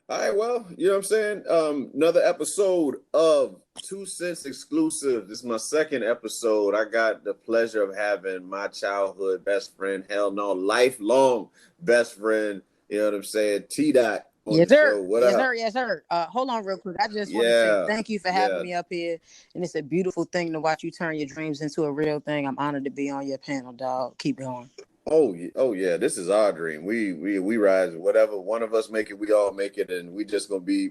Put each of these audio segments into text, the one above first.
All right, well, you know what I'm saying? Another episode of 2 Cents Exclusive. This is my second episode. I got the pleasure of having my childhood best friend, hell no, lifelong best friend, you know what I'm saying? T Dot on Yes, the show. sir. What Yes, up? sir. Yes, sir. Hold on real quick. I just want to say Yeah, thank you for having yeah. me up here. And it's a beautiful thing to watch you turn your dreams into a real thing. I'm honored to be on your panel, dog. Keep going. Oh yeah, this is our dream. We rise. Whatever one of us make it, we all make it, and we just gonna be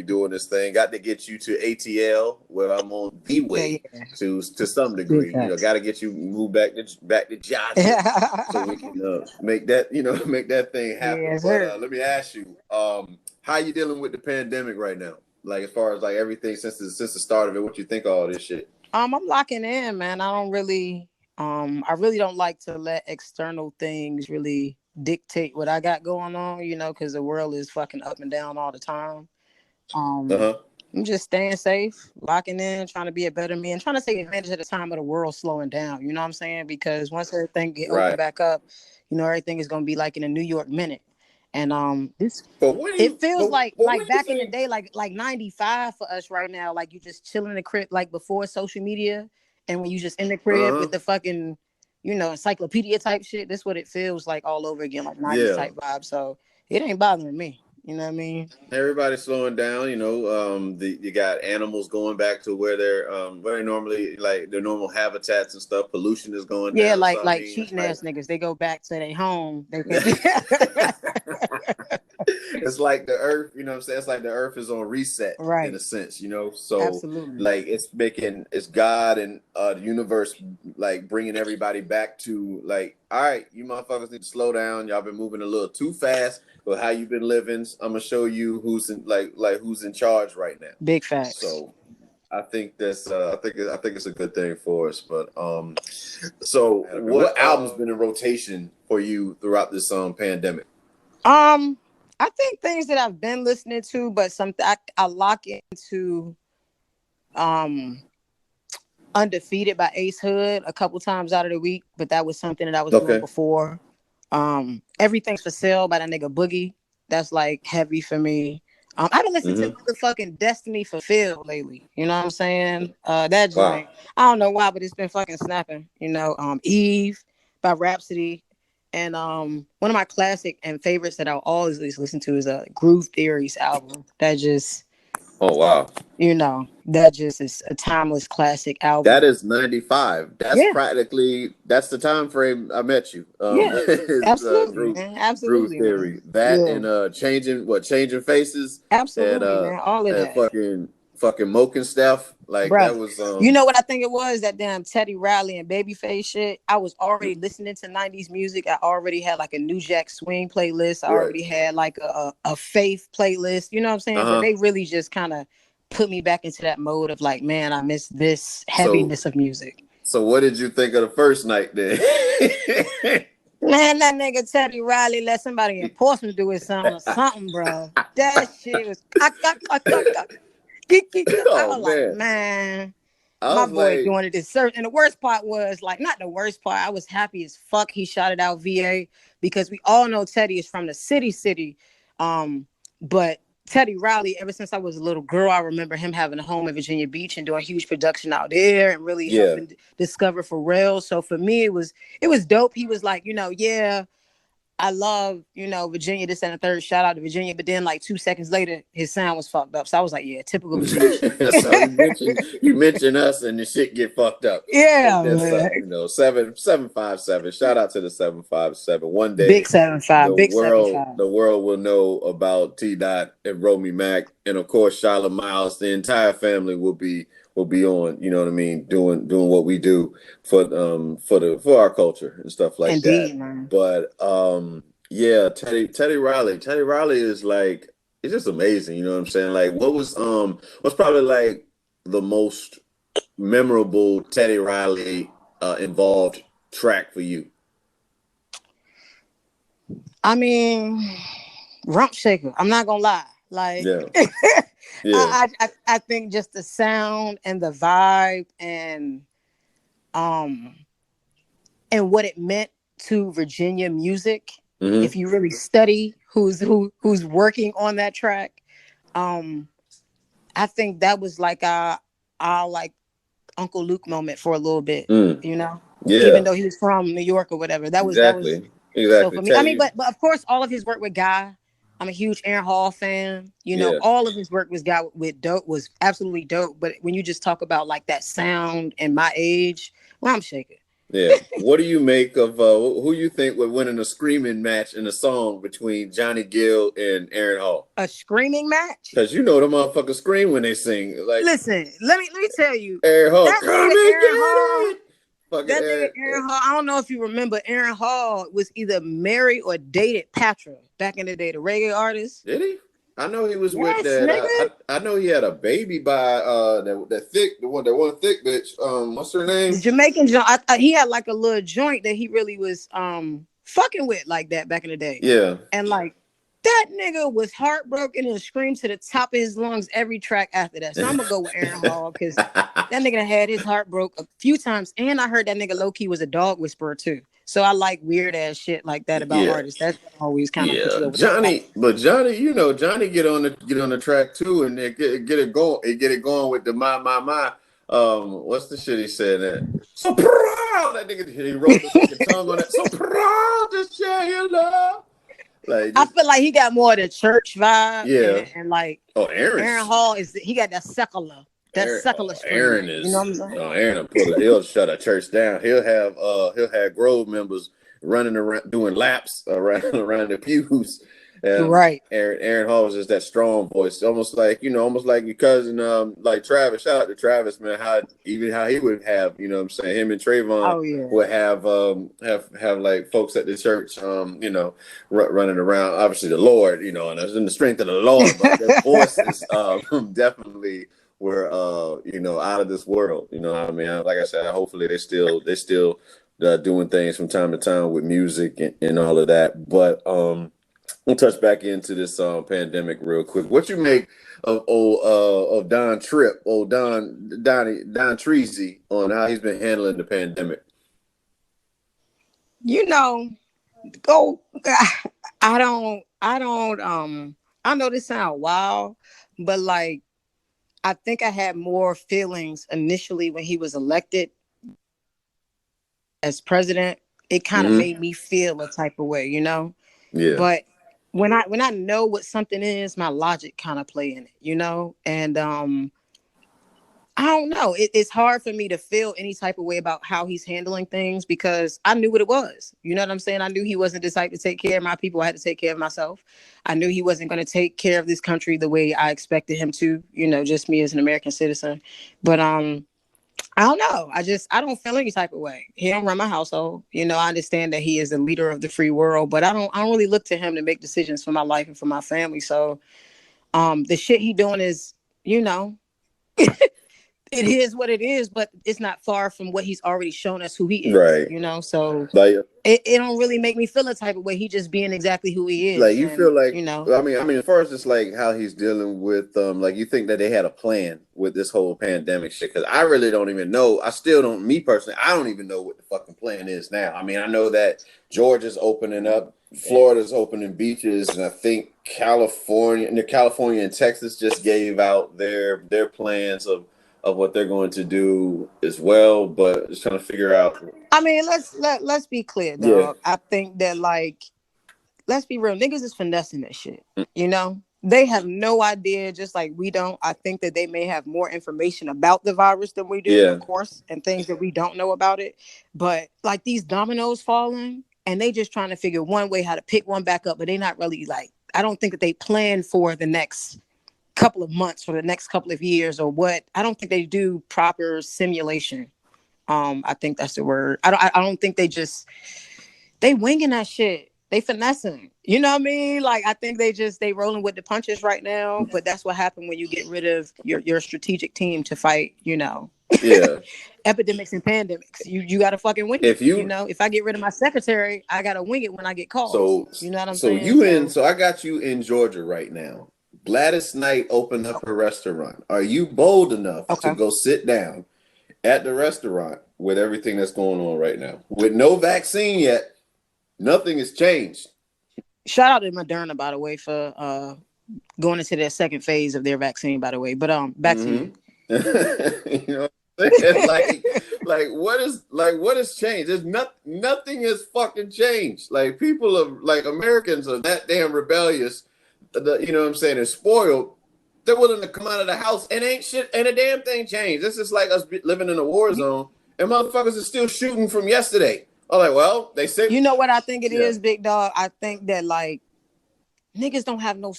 doing this thing. Got to get you to ATL, where I'm on the Yeah, way yeah. to some Big degree. facts. Got to get you moved back to Georgia, so we can make that make that thing happen. Yes, But sir. let me ask you, how you dealing with the pandemic right now? Like as far as like everything since the start of it, what you think of all this shit? I'm locking in, man. I really don't like to let external things really dictate what I got going on, because the world is fucking up and down all the time. Uh Um, huh. I'm just staying safe, locking in, trying to be a better me, and trying to take advantage of the time of the world slowing down. You know what I'm saying? Because once everything get open Right. back up, everything is gonna be like in a New York minute. And this But when do it you feels but like when do you back in the think? day, like 95 for us right now, like you just chilling in the crib, like before social media, and when you just in the crib Uh with huh. the fucking, encyclopedia type shit. This what it feels like all over again, like 90s Yeah. type vibe. So it ain't bothering me. You know what I mean? Everybody's slowing down. You got animals going back to where they normally like their normal habitats and stuff. Pollution is going Yeah, down. like So I like mean, cheating like ass niggas. They go back to their home. They can it's like the earth. You know what I'm saying? It's like the earth is on reset in a right. sense. So Absolutely. like it's God and the universe like bringing everybody back to like, all right, you motherfuckers need to slow down. Y'all been moving a little too fast. But how you been living? I'm gonna show you who's in like who's in charge right now. Big facts. So I think that's I think it's a good thing for us. But so what album's been in rotation for you throughout this pandemic? Um, I think things that I've been listening to, but something I lock into um Undefeated by Ace Hood a couple times out of the week, but that was something that I was doing Okay. before. Everything's for Sale by that nigga Boogie. That's like heavy for me. I've been listening to Mm-hmm. motherfucking Destiny Fulfilled lately. You know what I'm saying? That Wow. joint. I don't know why, but it's been fucking snapping. Eve by Rhapsody. And one of my classic and favorites that I'll always listen to is a Groove Theories album. Oh wow. That just is a timeless classic That album. is 95. Yeah, That's the time frame I met you. yeah, Is absolutely, Groove man, Groove absolutely, man. Theory. That Yeah, and changing faces and absolutely, man. All of that. fucking Moke and stuff. Like that Brother. was You know what I think it was? That damn Teddy Riley and Babyface shit. I was already listening to 90s music. I already had like a New Jack Swing playlist. I right. already had like a Faith playlist. You know what I'm saying? But Uh-huh. they really just kind of put me back into that mode of like, man, I miss this So heaviness of music. so what did you think of the first night then? Man, that nigga Teddy Riley let somebody in Portsmouth do his song or something, bro. That shit was I Oh was like, man. man, I my was boy like, doing it this search. And the worst part was like, not the worst part. I was happy as fuck he shot it out VA because we all know Teddy is from the city. But Teddy Riley, ever since I was a little girl, I remember him having a home in Virginia Beach and doing huge production out there and really yeah. helping discover Pharrell. So for me, it was dope. He was like, yeah, I love, Virginia, this and the third. Shout out to Virginia. But then, like 2 seconds later, his sound was fucked up. So I was like, yeah, typical Virginia shit. So you mentioned us and the shit get fucked up. Yeah, That's man. 757. Shout out to the 757. One Big day 7-5, big 7-5. the world will know about T Dot and Romy Mac, and of course Charlotte Miles. The entire family will be on. You know what I mean? Doing what we do for our culture and stuff like that. Indeed, man. But yeah, Teddy Riley. Teddy Riley is like it's just amazing. You know what I'm saying? Like what's probably like the most memorable Teddy Riley involved track for you? I mean, Rump Shaker. I'm not gonna lie. Like, Yeah, I, yeah. I think just the sound and the vibe um and what it meant to Virginia music. Mm-hmm. If you really study who's working on that track. I think that was like our like Uncle Luke moment for a little bit, you know, even Yeah, though he was from New York or whatever. That was so exactly. for me. I mean, but of course, all of his work with Guy. I'm a huge Aaron Hall fan. You know, Yeah, all of his work was Guy with dope was absolutely dope. But when you just talk about like that sound and my age, well, I'm shaking. yeah. What do you make of who you think would win in a screaming match in a song between Johnny Gill and Aaron Hall? A screaming match. Because you know the motherfuckers scream when they sing. Like Listen, let me tell you, Aaron Hall, that come nigga and Aaron Hall. get it. Fucking That nigga Aaron Hall, I don't know if you remember, Aaron Hall was either married or dated Patra back in the day, the reggae artist. Did he? I know he was with Yes, that. nigga. I know he had a baby by that one thick bitch. What's her The name? Jamaican joint. He had like a little joint that he really was fucking with like that back in the day. Yeah. And like that nigga was heartbroken and screamed to the top of his lungs every track after that. So I'm gonna go with Aaron Hall because that nigga had his heart broke a few times. And I heard that nigga low key was a dog whisperer too. So I like weird ass shit like that about Yeah. artists. That always kind of puts Yeah, you over the top. Johnny, Johnny get on the track too, and they get it going, get it going with the my. What's the shit he said? That so proud that nigga he wrote the fucking song on that. So proud to share your love. Like, I feel like he got more of the church vibe, yeah. and like Oh, Aaron Hall he got that secular Aaron screaming. You know is what I'm saying? Aaron he'll shut a church down. He'll have Grove members running around doing laps around the pews. Right. Aaron Hall was just that strong voice, almost like your cousin, like Travis. Shout out to Travis, man. How he would have, what I'm saying, him and Trayvon Oh yeah. would have like folks at the church, running around. Obviously, the Lord, and it's in the strength of the Lord, but their voices definitely were out of this world. You know what I mean? Like I said, hopefully they still doing things from time to time with music and all of that, but we'll touch back into this pandemic real quick. What you make of Don Tripp, Don Treasy on how he's been handling the pandemic? You know, go. I know this sound wild, but like I think I had more feelings initially when he was elected as president. It kind of made me feel a type of way, you know. Yeah. But when I know what something is, my logic kind of play in it, you know. And I don't know. It's hard for me to feel any type of way about how he's handling things because I knew what it was. You know what I'm saying? I knew he wasn't the type to take care of my people. I had to take care of myself. I knew he wasn't going to take care of this country the way I expected him to, just me as an American citizen. But I don't know. I don't feel any type of way. He don't run my household. I understand that he is the leader of the free world, but I don't really look to him to make decisions for my life and for my family. So the shit he doing is, it is what it is, but it's not far from what he's already shown us who he is. Right. So like it don't really make me feel a type of way. He just being exactly who he is. like you and, feel like I mean as far as just like how he's dealing with like you think that they had a plan with this whole pandemic shit, because I really don't even know. I still don't, me personally, I don't even know what the fucking plan is now. I mean, I know that Georgia's opening up, Florida's opening beaches, and I think California and Texas just gave out their plans of what they're going to do as well, but just trying to figure out. I mean, let's be clear, dog. I think that let's be real, niggas is finessing this shit. They have no idea, just like we don't. I think that they may have more information about the virus than we do, of course, and things that we don't know about it. But like these dominoes falling, and they just trying to figure one way how to pick one back up, but they not really like. I don't think that they plan for the next couple of months or the next couple of years or what. I don't think they do proper simulation. I think that's the word. I don't think they winging that shit. They finessing. You know what I mean? Like I think they rolling with the punches right now. But that's what happened when you get rid of your strategic team to fight. Epidemics and pandemics. You got to fucking wing it. If I get rid of my secretary, I got to wing it when I get calls. So you know what I'm so saying? So I got you in Georgia right now. Gladys Knight opened up her restaurant. Are you bold enough to go sit down at the restaurant with everything that's going on right now? With no vaccine yet, nothing has changed. Shout out to Moderna, by the way, for going into their second phase of their vaccine, by the way. But back to you. You know what I'm saying? What has changed? There's nothing has fucking changed. Like people are like Americans are that damn rebellious. You know what I'm saying? They're spoiled. They're willing to come out of the house and ain't shit and a damn thing changed. This is like us living in a war zone and motherfuckers are still shooting from yesterday. I'm like, well, they say. You know what I think it is, big dog? I think that like niggas don't have no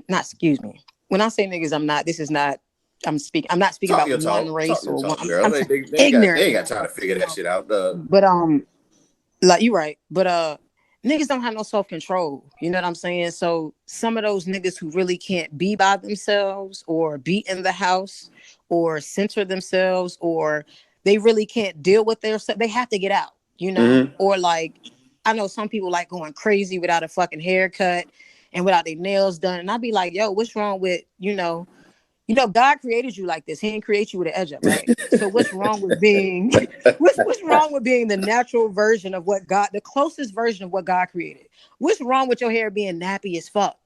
excuse me. When I say niggas, I'm not not speaking about one race or one. I'm ignorant. They ain't got time to figure that shit out. But like you're right. But niggas don't have no self-control. You know what I'm saying? So some of those niggas who really can't be by themselves or be in the house or center themselves or they really can't deal with they have to get out, you know? Or like I know some people like going crazy without a fucking haircut and without their nails done. And I'd be like, yo, what's wrong with, God created you like this. He didn't create you with an edge up, right? So what's wrong with being what's wrong with being the natural version of the closest version of what God created? What's wrong with your hair being nappy as fuck?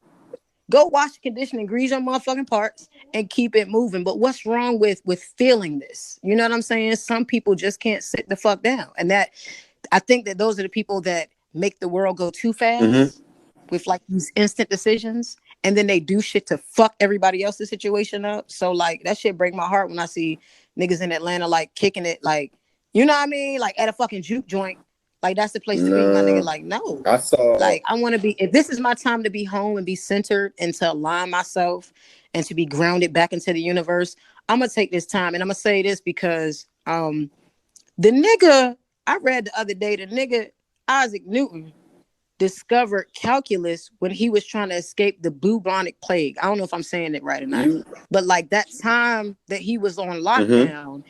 Go wash, condition, and grease your motherfucking parts and keep it moving. But what's wrong with feeling this? You know what I'm saying? Some people just can't sit the fuck down. And that I think that those are the people that make the world go too fast with like these instant decisions. And then they do shit to fuck everybody else's situation up. So like that shit break my heart when I see niggas in Atlanta like kicking it, like, you know what I mean? Like at a fucking juke joint. Like that's the place to be, my nigga. Like, no. I want to be, if this is my time to be home and be centered and to align myself and to be grounded back into the universe, I'm gonna take this time. And I'm gonna say this because the nigga I read the other day, the nigga Isaac Newton discovered calculus when he was trying to escape the bubonic plague. I don't know if I'm saying it right or not, but like that time that he was on lockdown,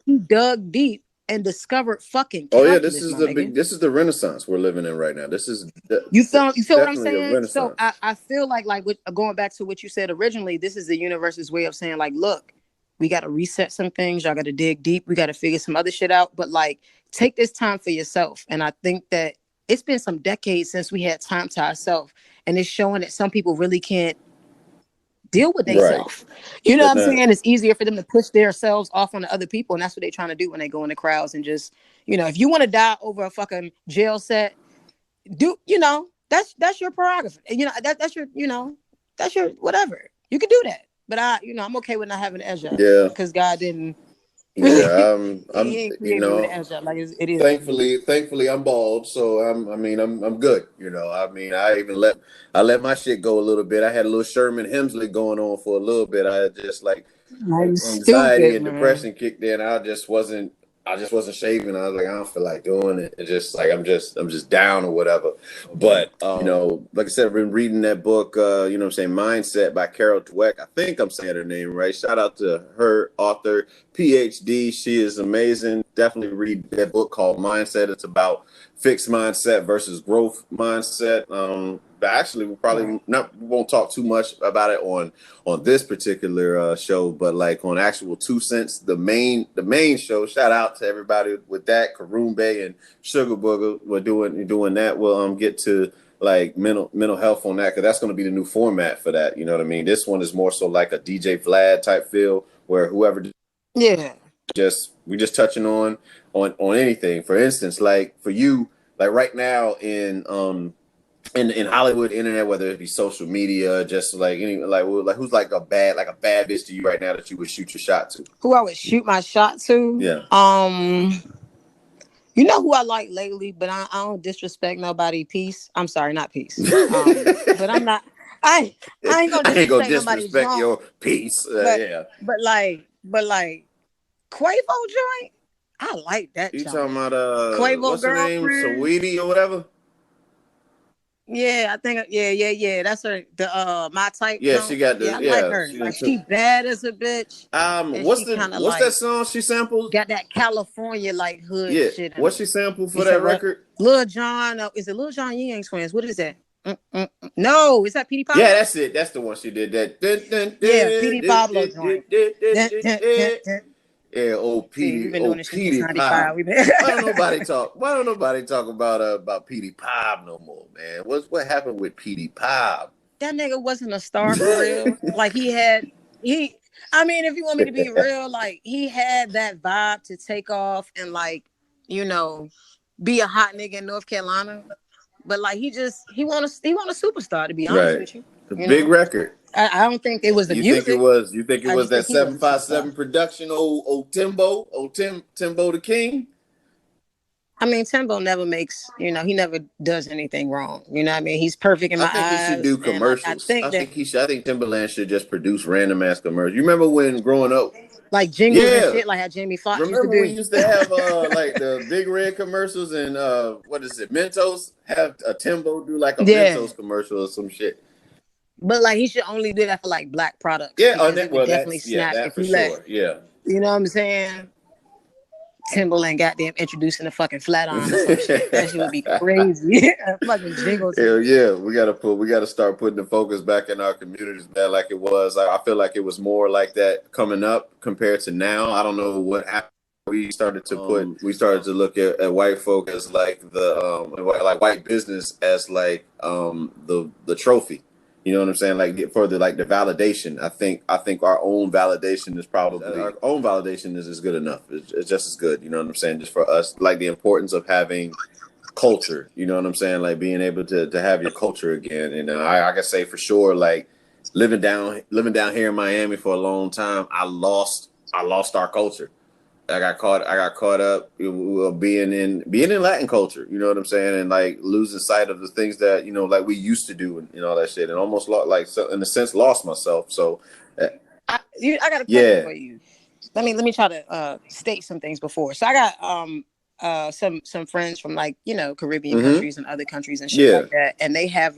he dug deep and discovered fucking calculus. This is the Renaissance we're living in right now. This is you feel what I'm saying? So I feel like going back to what you said originally, this is the universe's way of saying like, look, we got to reset some things. Y'all got to dig deep. We got to figure some other shit out. But like, take this time for yourself. And I think that it's been some decades since we had time to ourselves. And it's showing that some people really can't deal with themselves. You know what I'm saying? It's easier for them to push themselves off on the other people. And that's what they're trying to do when they go in the crowds and just, if you want to die over a fucking jail set, that's your prerogative. And, that's your, that's your whatever. You can do that. But I'm okay with not having an edge up. Yeah. Because God didn't. Yeah, it is. Thankfully, I'm bald, so I'm good. I let my shit go a little bit. I had a little Sherman Hemsley going on for a little bit. I just like anxiety and depression kicked in. I just wasn't shaving. I was like, I don't feel like doing it. It's just like I'm just down or whatever. But like I said, I've been reading that book, Mindset by Carol Dweck. I think I'm saying her name right. Shout out to her, author, PhD. She is amazing. Definitely read that book called Mindset. It's about fixed mindset versus growth mindset. Actually, we won't talk too much about it on this particular show, but like on actual 2 Cents, the main show. Shout out to everybody with that, Karumbe and Sugar Booger. We're doing that. We'll get to like mental health on that because that's going to be the new format for that. You know what I mean? This one is more so like a DJ Vlad type feel where whoever we just touching on anything. For instance, like for you, like right now in Hollywood internet, whether it be social media, just like who's like a bad bitch to you right now that you would shoot your shot to? Who I would shoot my shot to? Yeah. You know who I like lately, but I don't disrespect nobody. Peace. I'm sorry, not peace. But I'm not. I ain't gonna disrespect your peace. But like Quavo joint, I like that. You talking about Quavo what's her name, Saweetie or whatever? Yeah, I think that's her. The my type. Yeah, she got the. I like her. She bad as a bitch. What's that song she sampled? Got that California like hood shit. What's she sampled for that record? Lil Jon. Is it Lil Jon Yang Twins? What is that? No, is that Petey Pablo? Yeah, that's it. That's the one she did. That. Petey Pablo joint. Yeah, See, we've been doing old this shit since Petey '95. Pop. We've been. Why don't nobody talk about Petey Pop no more, man? What happened with Petey Pop? That nigga wasn't a star for real. Like he. I mean, if you want me to be real, like he had that vibe to take off and like, you know, be a hot nigga in North Carolina. But like he want a superstar, to be honest Right. with you. The You big know, record. I don't think it was the You think it music. was you think it I was just that think he was a superstar. 757 production, old Timbo the King? I mean, Timbo never makes, he never does anything wrong. You know what I mean? He's perfect in I my think he should do eyes. And I commercials. think that I think Timberland should just produce random ass commercials. You remember when growing up? like jingles and Yeah. shit, like how Jamie Foxx used to Remember we do. used to have like the Big Red commercials and what is it, Mentos? Have a Timbo do like a Yeah. Mentos commercial or some shit. But like he should only do that for like black products Yeah, because it would definitely snap that if for you let, sure. Yeah. you know what I'm saying? Timberland goddamn introducing the fucking flat iron or some shit. That shit would be crazy. A fucking jingle to Hell it. yeah, we gotta start putting the focus back in our communities, man. Like it was. I feel like it was more like that coming up compared to now. I don't know what happened. We started to look at white folk as like like white business as like the trophy. You know what I'm saying? Like for the validation. I think our own validation is good enough. It's just as good. You know what I'm saying? Just for us, like the importance of having culture. You know what I'm saying? Like being able to have your culture again. And I can say for sure, like living down here in Miami for a long time, I lost our culture. I got caught up being in Latin culture. You know what I'm saying? And like losing sight of the things that like we used to do and all that shit, and almost in a sense lost myself. So I got a question yeah. for you. Let me try to state some things before. So I got some friends from like Caribbean countries and other countries and shit like that, and they have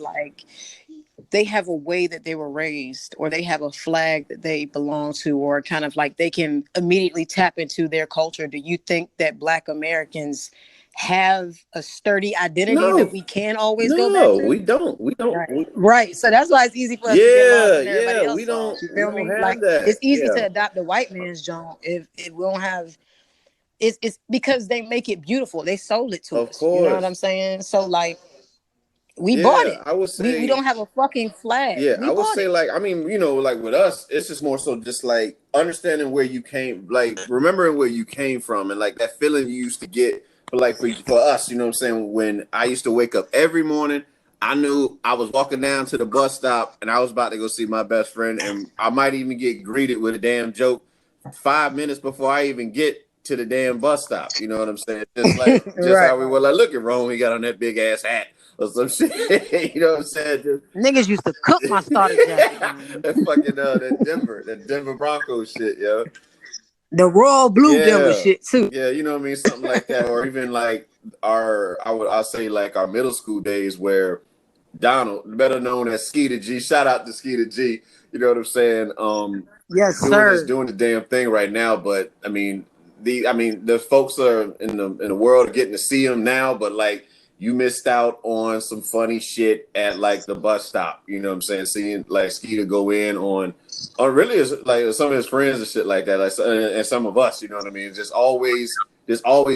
a way that they were raised, or they have a flag that they belong to, or kind of like they can immediately tap into their culture. Do you think that Black Americans have a sturdy identity that we can always go back to? We don't. Right. So that's why it's easy for us to get lost in everybody else. We don't. You feel me? Have like that. It's easy to adopt the white man's joint if we don't have. It's because they make it beautiful. They sold it to us. Course. You know what I'm saying? So like. We bought it. I would say we don't have a fucking flag. Yeah, I would say like like with us, it's just more so just like understanding where you came, like remembering where you came from, and like that feeling you used to get. But like for us, you know what I'm saying? When I used to wake up every morning, I knew I was walking down to the bus stop and I was about to go see my best friend, and I might even get greeted with a damn joke 5 minutes before I even get to the damn bus stop. You know what I'm saying? Just like right. How we were like, look at Rome, he got on that big ass hat or some shit. You know what I'm saying? Just, niggas used to cook my starter jacket. that fucking that Denver Broncos shit, yo. The Royal Blue Denver shit too. Yeah, you know what I mean? Something like that. Or even like I'll say like our middle school days where Donald, better known as Skeeter G, shout out to Skeeter G, you know what I'm saying? Yes, sir. Doing the damn thing right now, but I mean the folks are in the world getting to see him now, but like you missed out on some funny shit at like the bus stop. You know what I'm saying? Seeing like Skeeter go in on really like some of his friends and shit like that, like and some of us. You know what I mean? Just always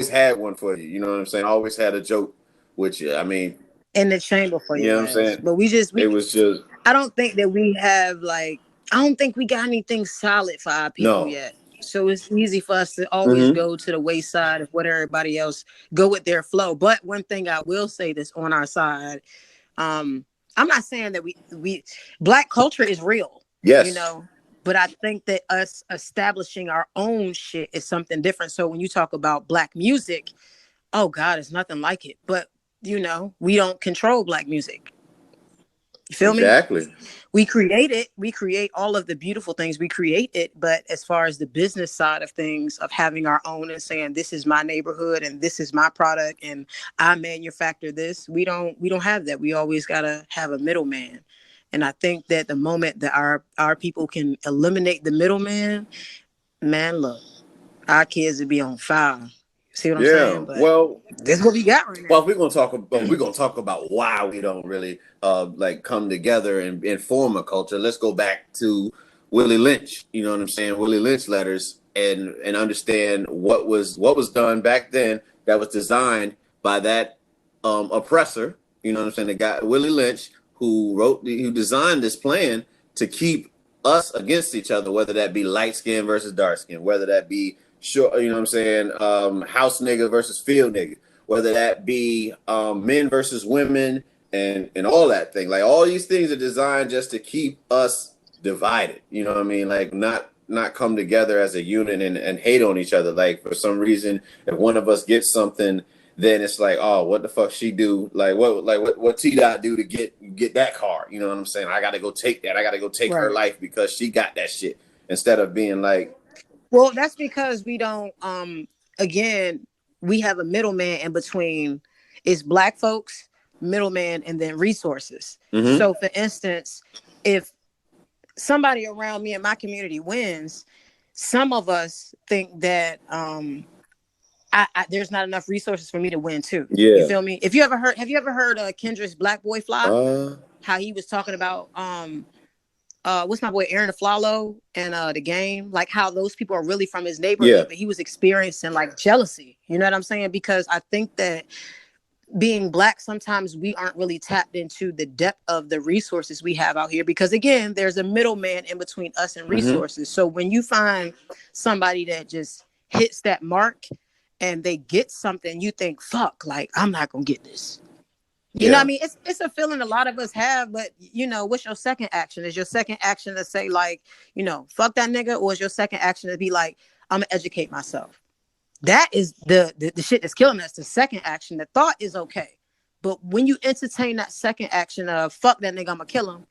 had one for you. You know what I'm saying? Always had a joke with you. I mean, in the chamber for you. You know what I'm saying? But it was just. I don't think that we have like. I don't think we got anything solid for our people yet. So it's easy for us to always go to the wayside of what everybody else go with their flow. But one thing I will say that's on our side, I'm not saying that we Black culture is real. Yes. You know, but I think that us establishing our own shit is something different. So when you talk about Black music, oh God, it's nothing like it. But we don't control Black music. You feel me? Exactly. We create all of the beautiful things. We create it, but as far as the business side of things, of having our own and saying this is my neighborhood and this is my product and I manufacture this, we don't have that. We always gotta have a middleman. And I think that the moment that our people can eliminate the middleman, man, look, our kids would be on fire. See what I'm saying? But well, this is what we got right now. Well, we're gonna talk about why we don't really like come together and form a culture. Let's go back to Willie Lynch. You know what I'm saying? Willie Lynch letters and understand what was done back then that was designed by that oppressor. You know what I'm saying? The guy Willie Lynch, who designed this plan to keep us against each other, whether that be light skin versus dark skin, whether that be short, you know what I'm saying, house nigga versus field nigga, whether that be men versus women, and all that thing. Like all these things are designed just to keep us divided. You know what I mean? Like not come together as a unit and hate on each other. Like for some reason, if one of us gets something, then it's like, oh, what the fuck she do? What T Dot do to get that car? You know what I'm saying? I gotta go take that. I gotta go take her life because she got that shit. Instead of being like, well, that's because we don't. Again, we have a middleman in between. It's black folks, middleman, and then resources. mm-hmm. So, for instance, if somebody around me in my community wins, some of us think that there's not enough resources for me to win too. Yeah. You feel me? Have you ever heard Kendra's Black Boy Fly? How he was talking about what's my boy Aaron Aflalo and the game, like how those people are really from his neighborhood, but he was experiencing like jealousy. You know what I'm saying? Because I think that being black, sometimes we aren't really tapped into the depth of the resources we have out here, because again, there's a middleman in between us and resources. So when you find somebody that just hits that mark and they get something, you think, fuck, like I'm not gonna get this. You know what I mean? It's a feeling a lot of us have, but you know, what's your second action? Is your second action to say like, you know, fuck that nigga, or is your second action to be like, I'm gonna educate myself? That is the shit that's killing us. The second action, the thought is okay, but when you entertain that second action of fuck that nigga, I'm gonna kill him,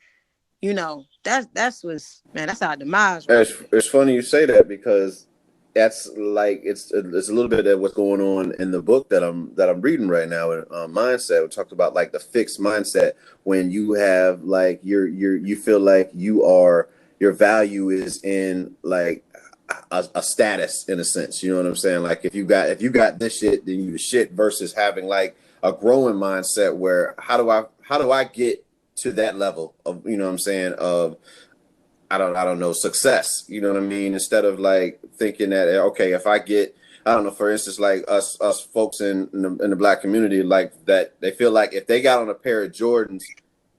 you know, that's our demise. Right? It's funny you say that, because that's like it's a little bit of what's going on in the book that I'm reading right now. Mindset. We talked about like the fixed mindset, when you have like you feel like your value is in like a status, in a sense. You know what I'm saying? Like if you got this shit, then you the shit, versus having like a growing mindset where how do I get to that level of, you know what I'm saying, of I don't know, success. You know what I mean? Instead of like thinking that, okay, if I get, I don't know, for instance, like us folks in the black community, like that, they feel like if they got on a pair of Jordans,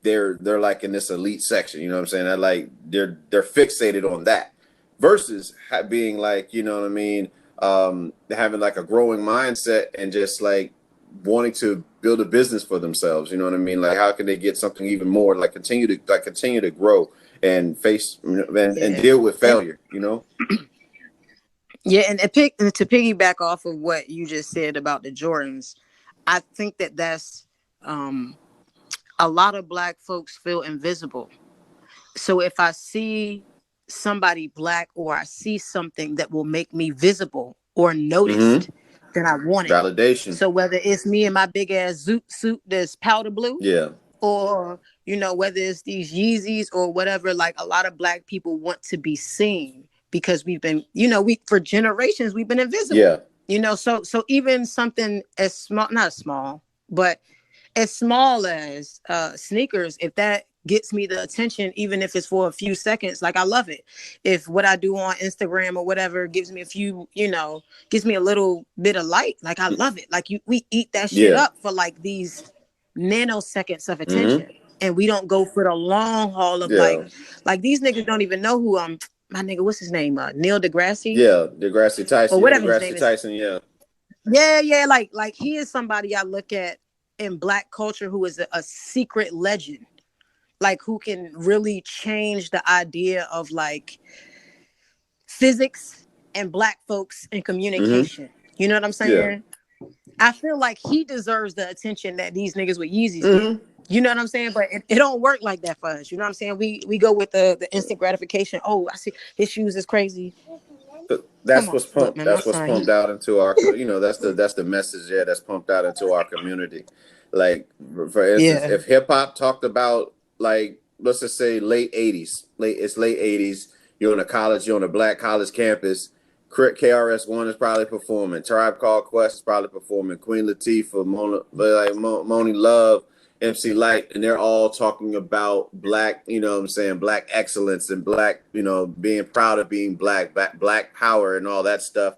they're like in this elite section. You know what I'm saying? That like they're fixated on that, versus being like, you know what I mean, having like a growing mindset and just like wanting to build a business for themselves. You know what I mean? Like how can they get something even more, like continue to grow and face and deal with failure, you know? Yeah, and to piggyback off of what you just said about the Jordans, I think that's a lot of black folks feel invisible. So if I see somebody black, or I see something that will make me visible or noticed, then I want it. Validation. So whether it's me and my big ass zoot suit that's powder blue, or you know, whether it's these Yeezys or whatever, like a lot of black people want to be seen, because we've been, you know, for generations we've been invisible. You know, so even something as small, not small, but as small as sneakers, if that gets me the attention, even if it's for a few seconds, like I love it. If what I do on Instagram or whatever gives me a few, you know, gives me a little bit of light, like I love it. Like we eat that shit up for like these nanoseconds of attention, and we don't go for the long haul of like these niggas don't even know who my nigga, what's his name, Neil deGrasse, deGrasse Tyson, or whatever his deGrasse name Tyson is. Like he is somebody I look at in black culture who is a secret legend, like who can really change the idea of like physics and black folks and communication. You know what I'm saying? I feel like he deserves the attention that these niggas with Yeezys get. You know what I'm saying? But it don't work like that for us. You know what I'm saying? We go with the instant gratification. Oh, I see his shoes is crazy. That's what's pumped. That's what's pumped out into our. You know, that's the message that's pumped out into our community. Like for instance, if hip hop talked about like, let's just say late 80s, late 80s. You're in a college. You're on a black college campus. KRS-One is probably performing. Tribe Called Quest is probably performing. Queen Latifah, Moni Love, MC Light, and they're all talking about black, you know what I'm saying, black excellence and black, you know, being proud of being black power and all that stuff.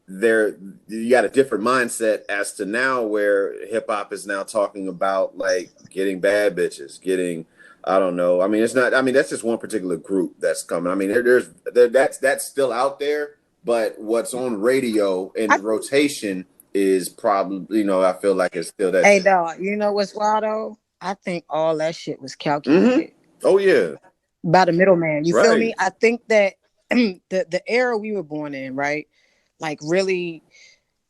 There, you got a different mindset as to now where hip hop is now talking about like getting bad bitches, getting, I don't know. I mean, it's not. I mean, that's just one particular group that's coming. I mean, that's still out there, but what's on radio I, in rotation is probably, you know, I feel like it's still that hey, shit. dog, you know what's wild though? I think all that shit was Mm-hmm. calculated Oh yeah. by the middleman. You feel Right. me? I think that the era we were born in, right? Like really,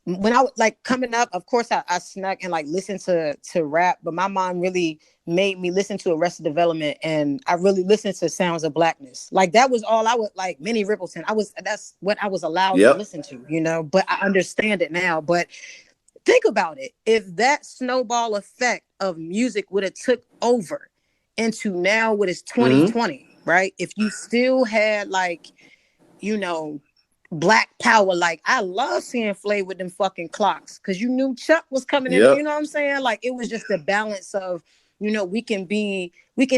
when I was like coming up, of course I snuck and like listened to rap, but my mom really made me listen to Arrested Development, and I really listened to Sounds of Blackness. Like that was all I would like. Minnie Riperton. That's what I was allowed to Yep. listen to, you know. But I understand it now. But think about it. If that snowball effect of music would have took over into now what is Mm-hmm. 2020, right? If you still had like, you know, black power, like I love seeing Flay with them fucking clocks because you knew Chuck was coming in, you Yep. know what I'm saying? Like it was just the balance of, you know, we can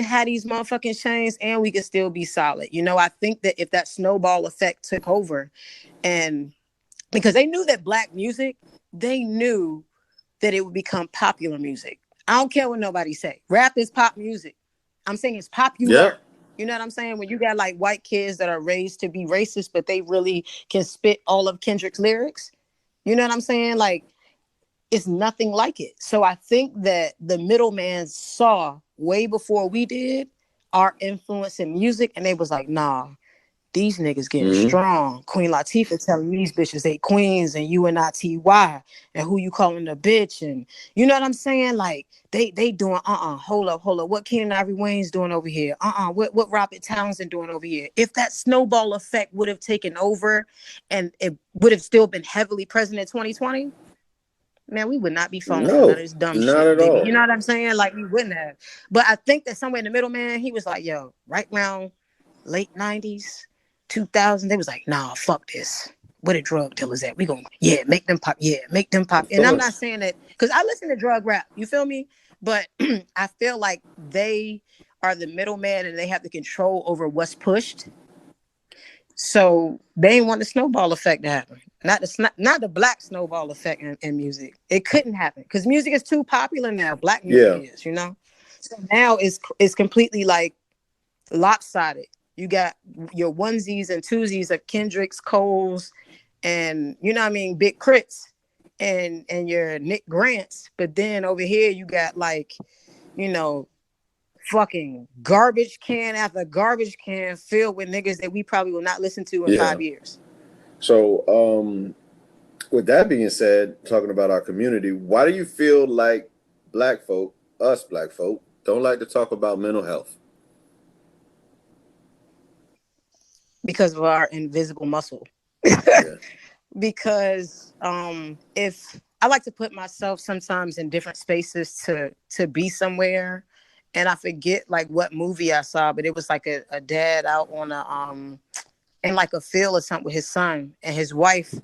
have these motherfucking chains and we can still be solid. You know, I think that if that snowball effect took over, and because they knew that black music, they knew that it would become popular music. I don't care what nobody say. Rap is pop music. I'm saying it's popular. Yep. You know what I'm saying? When you got like white kids that are raised to be racist, but they really can spit all of Kendrick's lyrics. You know what I'm saying? Like it's nothing like it. So I think that the middleman saw way before we did our influence in music, and they was like, nah, these niggas getting Mm-hmm. strong. Queen Latifah telling these bitches they queens and UNITY and who you calling a bitch, and you know what I'm saying? Like they doing hold up. What Keenan Ivory Wayne's doing over here? What Robert Townsend doing over here? If that snowball effect would have taken over and it would have still been heavily present in 2020, man, we would not be falling for none of No, this dumb not shit, at baby. You all. know what I'm saying? Like we wouldn't have. But I think that somewhere in the middle, man, he was like, yo, right around late 90s, 2000, they was like, nah, fuck this. Where the drug dealers at? We gonna, yeah, make them pop. Yeah, make them pop. Of And I'm not course. saying that because I listen to drug rap. You feel me? But I feel like they are the middleman and they have the control over what's pushed. So they didn't want the snowball effect to happen. Not the black snowball effect in music. It couldn't happen because music is too popular now. Black music Yeah. is, you know. So now it's completely like lopsided. You got your onesies and twosies of Kendricks, Coles, and you know what I mean, Big Crits, and your Nick Grants. But then over here you got like, you know, fucking garbage can after garbage can filled with niggas that we probably will not listen to in Yeah. 5 years. So, with that being said, talking about our community, why do you feel like black folk, us black folk, don't like to talk about mental health? Because of our invisible muscle. Yeah. Because if I like to put myself sometimes in different spaces to be somewhere, and I forget like what movie I saw, but it was like a dad out on a in like a field or something with his son, and his wife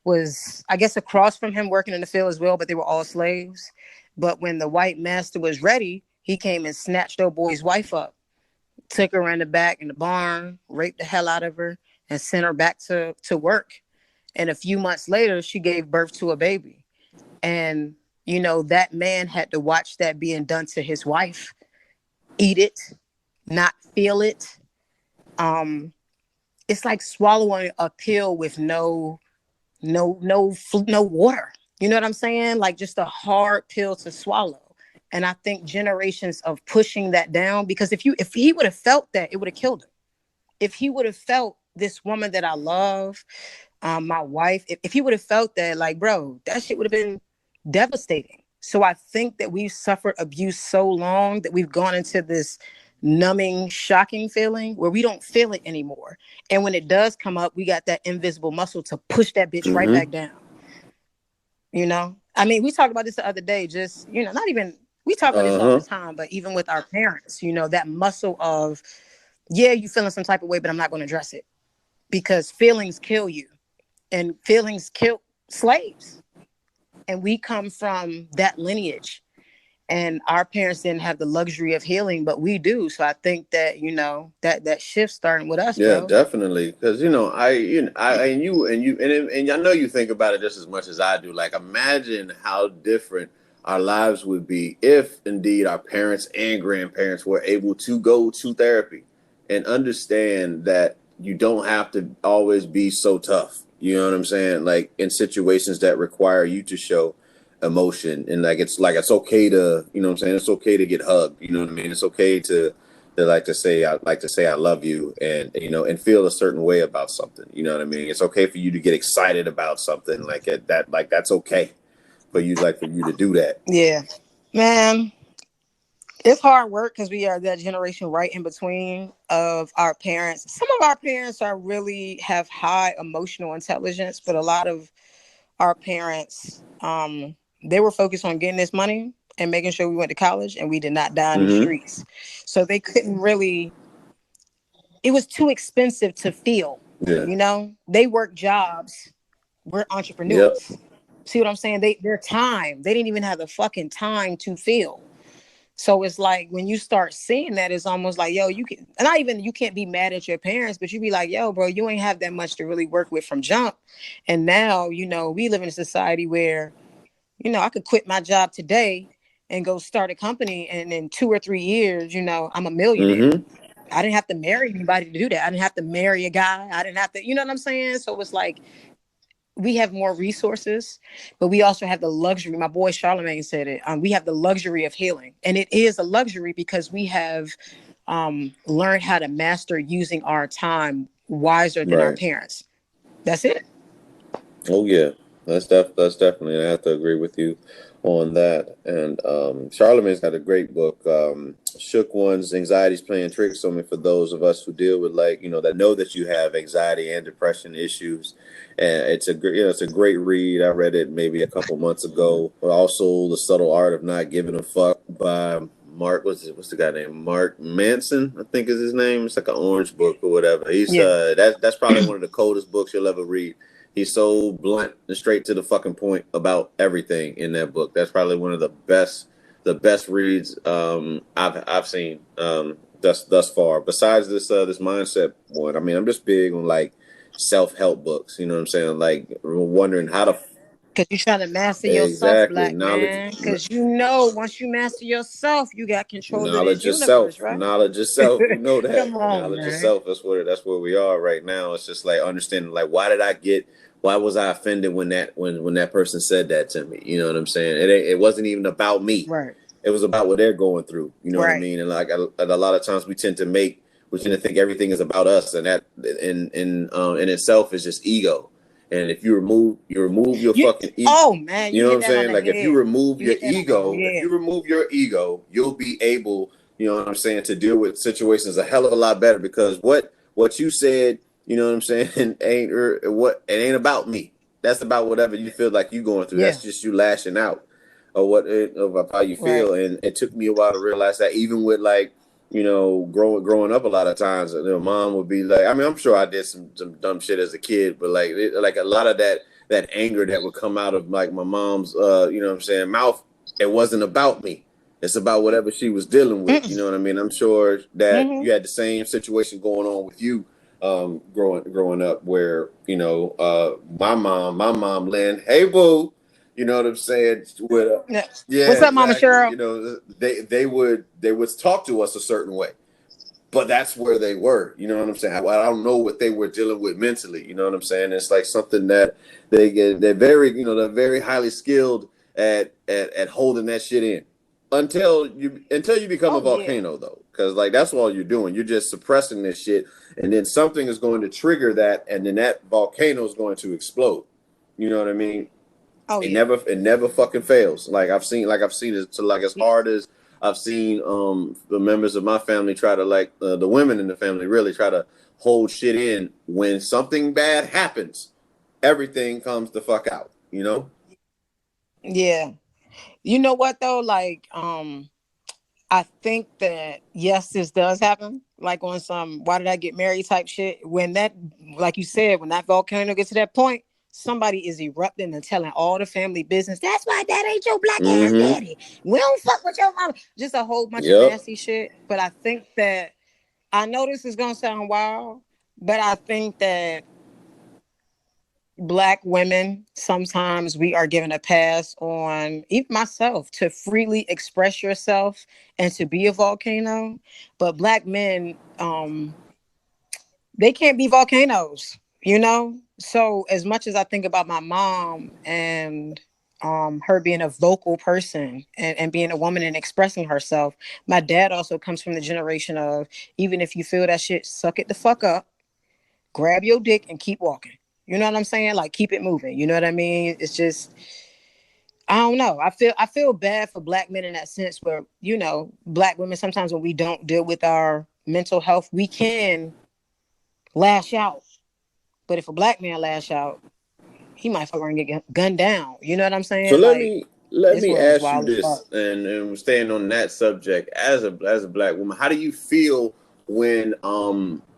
was, I guess, across from him working in the field as well, but they were all slaves. But when the white master was ready, he came and snatched old boy's wife up, took her in the back in the barn, raped the hell out of her, and sent her back to work. And a few months later, she gave birth to a baby. And, you know, that man had to watch that being done to his wife, eat it, not feel it. Um, it's like swallowing a pill with no water. You know what I'm saying? Like just a hard pill to swallow. And I think generations of pushing that down, because if he would have felt that, it would have killed him. If he would have felt this woman that I love, my wife, if he would have felt that, like, bro, that shit would have been devastating. So I think that we've suffered abuse so long that we've gone into this numbing, shocking feeling where we don't feel it anymore. And when it does come up, we got that invisible muscle to push that bitch right Mm-hmm. back down. You know, I mean, we talked about this the other day, just, you know, not even, we talk about this all the Uh-huh. time, but even with our parents, you know, that muscle of, yeah, you feeling some type of way, but I'm not going to address it because feelings kill you and feelings kill slaves. And we come from that lineage. and our parents didn't have the luxury of healing, but we do. So I think that, that shift starting with us, Yeah, bro. definitely. Because and I know you think about it just as much as I do. Like, imagine how different our lives would be if indeed our parents and grandparents were able to go to therapy and understand that you don't have to always be so tough. You know what I'm saying? Like, in situations that require you to show emotion, and like it's okay to, you know what I'm saying, it's okay to get hugged. You know what I mean? It's okay to like to say I love you, and and feel a certain way about something. You know what I mean? It's okay for you to get excited about something like that's okay for you to do that. Yeah, man, it's hard work because we are that generation right in between of our parents. Some of our parents are really have high emotional intelligence, but a lot of our parents, they were focused on getting this money and making sure we went to college, and we did not die in the Mm-hmm. streets. So they couldn't really, it was too expensive to feel, Yeah. they work jobs. We're Yep. entrepreneurs. See what I'm saying? Their time, they didn't even have the fucking time to feel. So it's like when you start seeing that, it's almost like, yo, you can, and not even, you can't be mad at your parents, but you be like, yo, bro, you ain't have that much to really work with from jump. And now, we live in a society where, I could quit my job today and go start a company. And in 2 or 3 years, I'm a millionaire. Mm-hmm. I didn't have to marry anybody to do that. I didn't have to marry a guy. I didn't have to, you know what I'm saying? So it's like, we have more resources, but we also have the luxury. My boy Charlemagne said it. We have the luxury of healing, and it is a luxury because we have learned how to master using our time wiser than our Right. parents. That's it. Oh yeah, that's definitely. I have to agree with you on that. And Charlemagne's got a great book, "Shook Ones: Anxiety's Playing Tricks on Me." For those of us who deal with, like, that know that you have anxiety and depression issues, and it's a great, it's a great read. I read it maybe a couple months ago. But also, "The Subtle Art of Not Giving a Fuck" by Mark. What's the guy named Mark Manson? I think is his name. It's like an orange book or whatever. He's Yeah. that's probably one of the coldest books you'll ever read. He's so blunt and straight to the fucking point about everything in that book. That's probably one of the best reads I've seen thus far. Besides this mindset one, I mean, I'm just big on like self-help books. You know what I'm saying? Like, wondering how to Because you're trying to master yourself, exactly black man. Because once you master yourself, you got control of this universe, right? knowledge yourself. You know that Come on, knowledge man. yourself. That's where we are right now. It's just like understanding, like, why was I offended when that person said that to me? You know what I'm saying? It wasn't even about me. Right. It was about what they're going through. You know what I Right. mean? And like a lot of times we tend to think everything is about us, and that in itself is just ego. And if you remove your You, fucking ego, oh man, you you know what hit I'm that on saying? the Like, if you head. remove You your hit that on ego, the head. you'll be able, you know what I'm saying, to deal with situations a hell of a lot better, because what you said, you know what I'm saying, it ain't about me. That's about whatever you feel like you going through. Yeah. That's just you lashing out of how you Right. feel. And it took me a while to realize that, even with, like, growing up, a lot of times, mom would be like, I mean, I'm sure I did some dumb shit as a kid, but like a lot of that anger that would come out of, like, my mom's you know what I'm saying, mouth, it wasn't about me. It's about whatever she was dealing with. You Mm-mm. know what I mean? I'm sure that Mm-hmm. you had the same situation going on with you, growing up, where, my mom Lynn, hey boo, you know what I'm saying, with Yeah. yeah, What's up, Mama exactly. Cheryl? They would talk to us a certain way, but that's where they were. You know what I'm saying? I don't know what they were dealing with mentally. You know what I'm saying? It's like something that they're very highly skilled at holding that shit in, until you become a Oh yeah. volcano, though, because, like, that's all you're doing. You're just suppressing this shit, and then something is going to trigger that, and then that volcano is going to explode. You know what I mean? Oh It yeah. never fucking fails. Like I've seen it, to, like, as hard as I've seen the members of my family try to, like, the women in the family really try to hold shit in. When something bad happens, everything comes the fuck out. You know? Yeah. You know what though? Like, I think that yes, this does happen. Like on some "why did I get married" type shit. When that, like you said, when that volcano gets to that point, somebody is erupting and telling all the family business. That's why that ain't your black ass Mm-hmm. daddy. We don't fuck with your mama. Just a whole bunch of Yep. nasty shit. But I think that, I know this is gonna sound wild, but I think that Black women, sometimes we are given a pass on, even myself, to freely express yourself and to be a volcano. But Black men, they can't be volcanoes, you know? So as much as I think about my mom and her being a vocal person and being a woman and expressing herself, my dad also comes from the generation of, even if you feel that shit, suck it the fuck up, grab your dick and keep walking. You know what I'm saying? Like, keep it moving. You know what I mean? It's just, I don't know. I feel bad for Black men in that sense, where, you know, Black women, sometimes when we don't deal with our mental health, we can lash out. But if a Black man lash out, he might fuck around and get gunned down. You know what I'm So saying? let Like, me let this me world is ask you wild as fuck. this, and staying on that subject, as a Black woman, how do you feel when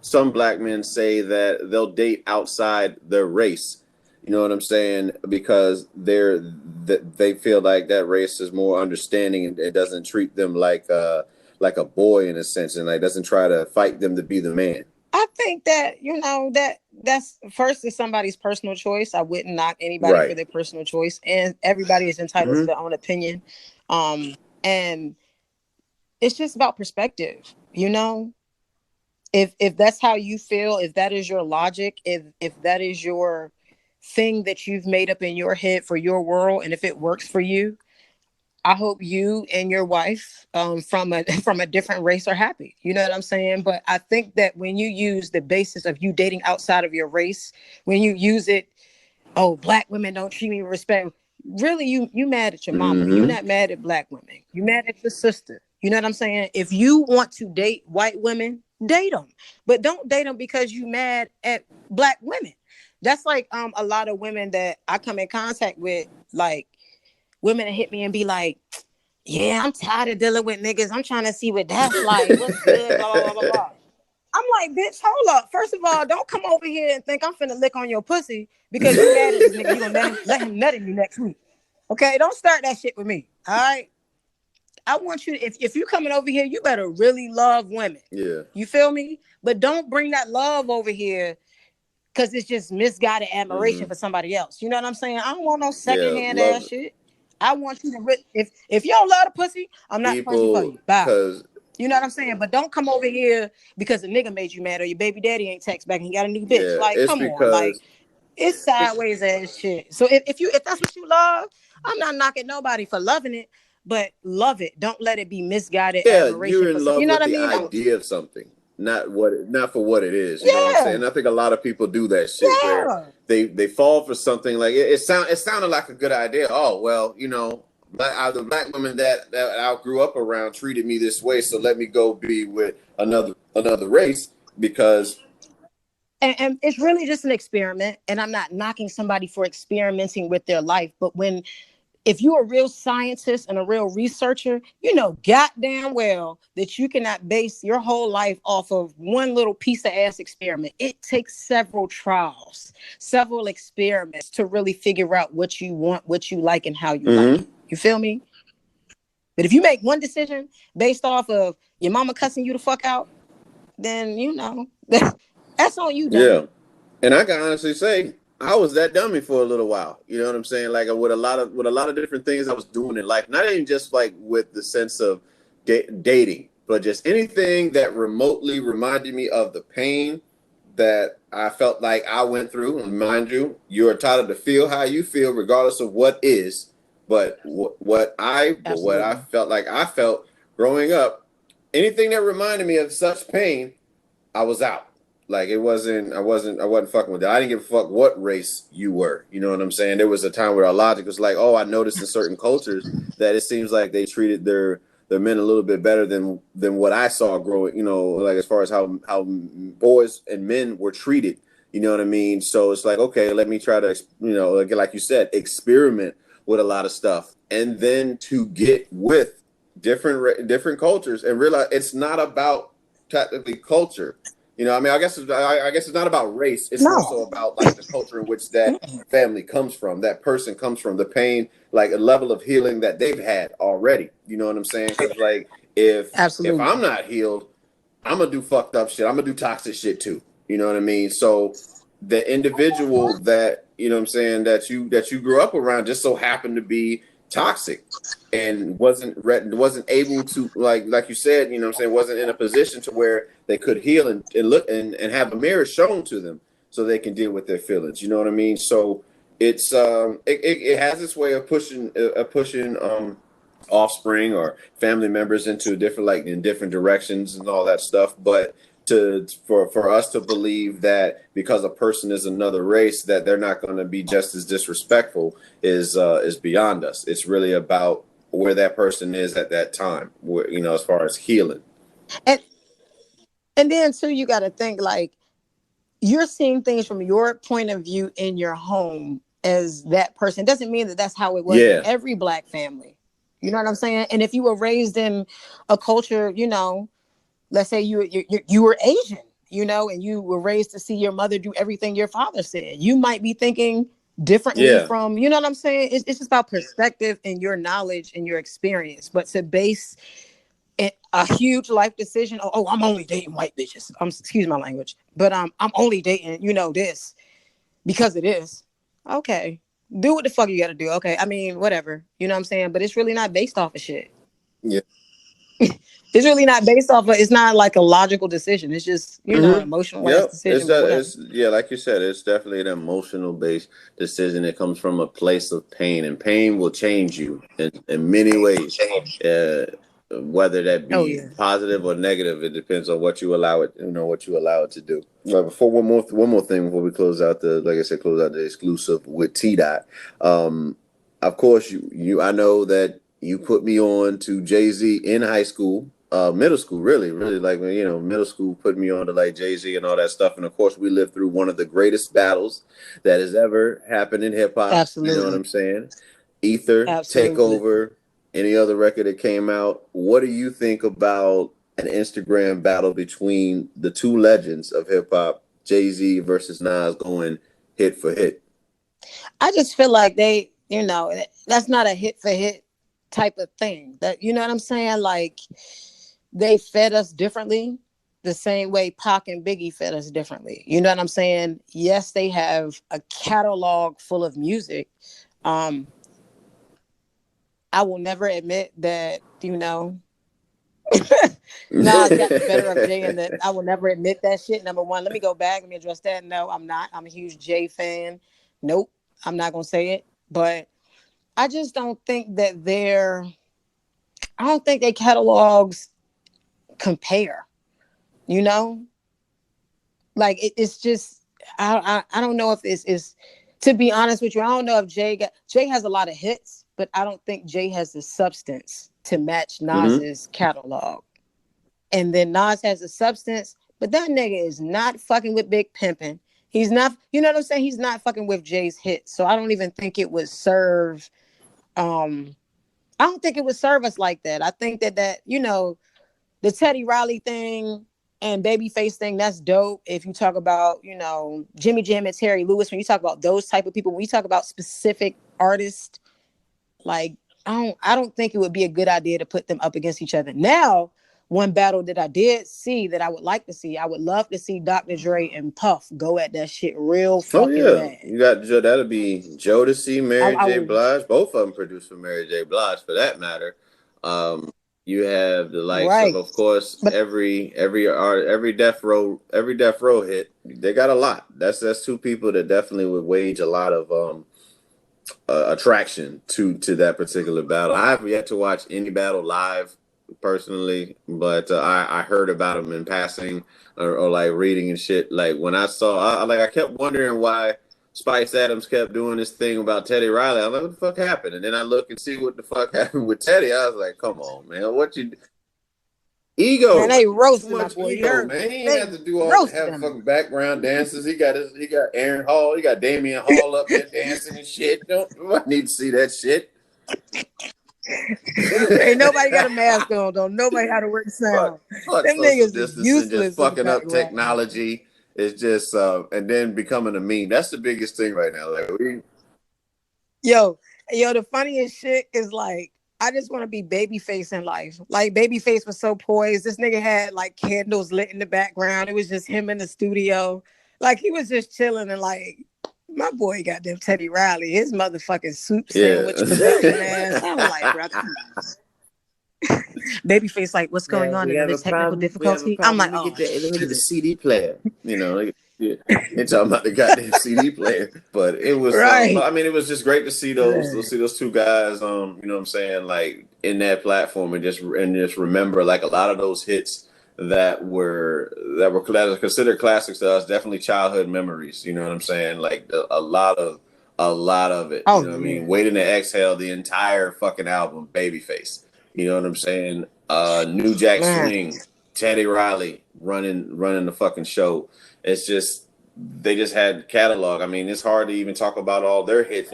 some Black men say that they'll date outside their race? You know what I'm saying? Because they feel like that race is more understanding and it doesn't treat them like a boy in a sense, and like doesn't try to fight them to be the man. I think that, you know, that's first is somebody's personal choice. I wouldn't knock anybody for Right. their personal choice, and everybody is entitled to Mm-hmm. their own opinion. And it's just about perspective, you know. If that's how you feel, if that is your logic, if that is your thing that you've made up in your head for your world, and if it works for you, I hope you and your wife, from a from a different race, are happy. You know what I'm saying? But I think that when you use the basis of you dating outside of your race, when you use it, oh, Black women don't treat me with respect. Really, you mad at your mama. You Mm-hmm. not mad at Black women. You mad at your sister. You know what I'm saying? If you want to date white women, date them, but don't date them because you mad at Black women. That's like a lot of women that I come in contact with, like women that hit me and be like, yeah, I'm tired of dealing with niggas. I'm trying to see what that's like. What's good? Blah, blah, blah, blah, blah. I'm like, bitch, hold up. First of all, don't come over here and think I'm finna lick on your pussy because you mad at this nigga. You gonna let him nut in you next week. Okay, don't start that shit with me. All right. I want you to, if you coming over here, you better really love women. Yeah. You feel me? But don't bring that love over here because it's just misguided admiration Mm-hmm. for somebody else. You know what I'm saying? I don't want no Yeah. secondhand Love ass it. shit. I want you to if you don't love the pussy, I'm not the person for People, you. Bye. because You know what I'm saying? But don't come over here because a nigga made you mad or your baby daddy ain't text back and he got a new bitch. yeah, Like, it's come on. Like, because it's sideways ass shit. So if that's what you love, I'm not knocking nobody for loving it, but love it. Don't let it be misguided yeah, admiration you're for in some. You love know with what I the mean? Don't. idea of something, not for what it is. You know what I'm Yeah, saying? I think a lot of people do that shit where yeah. they fall for something like it sounded like a good idea. Oh well, the Black women that I grew up around treated me this way, so let me go be with another race because And it's really just an experiment. And I'm not knocking somebody for experimenting with their life, but if you're a real scientist and a real researcher, you know goddamn well that you cannot base your whole life off of one little piece of ass experiment. It takes several trials, several experiments to really figure out what you want, what you like, and how you like mm-hmm. it. You feel me? But if you make one decision based off of your mama cussing you the fuck out, then you know that's on you, Yeah. dummy. And I can honestly say I was that dummy for a little while. You know what I'm saying? Like with a lot of different things I was doing in life, not even just like with the sense of dating, but just anything that remotely reminded me of the pain that I felt like I went through. And mind you, you're entitled to feel how you feel, regardless of what is. But what I Absolutely. felt like I felt growing up, anything that reminded me of such pain, I was out. Like I wasn't fucking with that. I didn't give a fuck what race you were. You know what I'm saying? There was a time where our logic was like, oh, I noticed in certain cultures that it seems like they treated their men a little bit better than what I saw growing. Like as far as how boys and men were treated. You know what I mean? So it's like, okay, let me try to, like you said, experiment with a lot of stuff, and then to get with different cultures and realize it's not about technically culture. You know, I mean, I guess it's not about race. It's more so No, about like the culture in which that family comes from, that person comes from, the pain, like a level of healing that they've had already. You know what I'm saying? Because like if absolutely. I'm not healed, I'm gonna do fucked up shit. I'm gonna do toxic shit too. You know what I mean? So the individual that you know what I'm saying that you grew up around just so happened to be toxic and wasn't able to like you said, you know what I'm saying, wasn't in a position to where they could heal and look and have a mirror shown to them so they can deal with their feelings. You know what I mean? So it's it has its way of pushing offspring or family members into different like in different directions and all that stuff. But for us to believe that because a person is another race that they're not going to be just as disrespectful is beyond us. It's really about where that person is at that time, where, you know, as far as healing. And and then too, you got to think like you're seeing things from your point of view in your home as that person. Doesn't mean that that's how it was in Yeah, every black family. You know what I'm saying? And if you were raised in a culture, you know, let's say you were Asian, you know, and you were raised to see your mother do everything your father said, you might be thinking differently yeah, from, you know what I'm saying? It's just about perspective and your knowledge and your experience. But to base a huge life decision, oh, I'm only dating white bitches. Excuse my language, but I'm only dating, you know, this because it is. Okay, do what the fuck you got to do. Okay, I mean, whatever, you know what I'm saying. But it's really not based off of shit. yeah. It's really not based off of. It's not like a logical decision. It's just, you know, an Mm-hmm. emotional ass Yep. decision. But whatever. It's yeah, like you said, it's definitely an emotional based decision. It comes from a place of pain, and pain will change you in many ways. Whether that Oh be yeah, positive or negative, it depends on what you allow it, you know, what you allow it to do. Well, before one more thing before we close out the like I said, close out the exclusive with T Dot. Um, of course, you I know that you put me on to JayZ in high school, middle school, really like you know, middle school put me on to like JayZ and all that stuff. And of course, we lived through one of the greatest battles that has ever happened in hip hop. You know what absolutely, I'm saying? Ether, absolutely. Takeover, any other record that came out. What do you think about an Instagram battle between the two legends of hip hop, JayZ versus Nas, going hit for hit? I just feel like they, you know, that's not a hit for hit type of thing. That, you know what I'm saying? Like they fed us differently, the same way Pac and Biggie fed us differently. You know what I'm saying? Yes, they have a catalog full of music. Um, I will never admit that, you know, Nas got the better of Jay, and that I will never admit that shit. Number one, let me go back. Let me address that. No, I'm not. I'm a huge Jay fan. Nope, I'm not gonna say it. But I just don't think that they're. I don't think they catalogs compare. You know, like it's just. I don't know if it's is. To be honest with you, I don't know if Jay has a lot of hits, but I don't think Jay has the substance to match Mm-hmm. Nas's catalog. And then Nas has a substance, but that nigga is not fucking with Big Pimpin'. He's not, you know what I'm saying? He's not fucking with Jay's hits. So I don't even think it would serve. Um, I don't think it would serve us like that. I think that you know the Teddy Riley thing and Babyface thing, that's dope. If you talk about, you know, Jimmy Jam and Terry Lewis, when you talk about those type of people, when you talk about specific artists, like I don't think it would be a good idea to put them up against each other. Now, one battle that I did see that I would like to see, I would love to see Dr. Dre and Puff go at that shit real Oh fucking yeah, bad. you got that'll be Jodeci, Mary I J. would Blige. Both of them produced for Mary J. Blige, for that matter. You have the likes right. of course, But every art, every Death Row hit. They got a lot. That's two people that definitely would wage a lot of attraction to that particular battle. I have yet to watch any battle live personally, but I heard about them in passing or like reading and shit. Like when I saw, I kept wondering why Spice Adams kept doing this thing about Teddy Riley. I'm like, what the fuck happened? And then I look and see what the fuck happened with Teddy. I was like, come on, man, what you man, ego? they Too roasted my much boy. You ego, heard man. me? He ain't They have to do all roasted have him. fucking background dances. He got Aaron Hall, he got Damian Hall up there dancing and shit. Don't I need to see that shit. Ain't nobody got a mask on, though. Nobody had to work the sound. Fuck Them social niggas is distancing, just useless in the fucking up background. technology. It's just and then becoming a meme. That's the biggest thing right now. Like Yo, the funniest shit is like, I just want to be Babyface in life. Like Babyface was so poised. This nigga had like candles lit in the background. It was just him in the studio. Like he was just chilling and like my boy got them Teddy Riley, his motherfucking soup sandwich production ass. I'm like, bro, come on. Babyface, like, what's going Man, on? we have Another a technical problem. We have a difficulty. I'm problem. like, oh Let me get the shit. CD player. You know, they talking about the goddamn CD player. But it was, Right. but I mean, it was just great to see those two guys. You know what I'm saying, like in that platform, and just remember like a lot of those hits that are considered classics to us. Definitely childhood memories. You know what I'm saying? Like a lot of it. You Oh know what I yeah. mean? Waiting to Exhale, the entire fucking album, Babyface. You know what I'm saying? New Jack Man. Swing, Teddy Riley running the fucking show. It's just they just had catalog. I mean, it's hard to even talk about all their hits.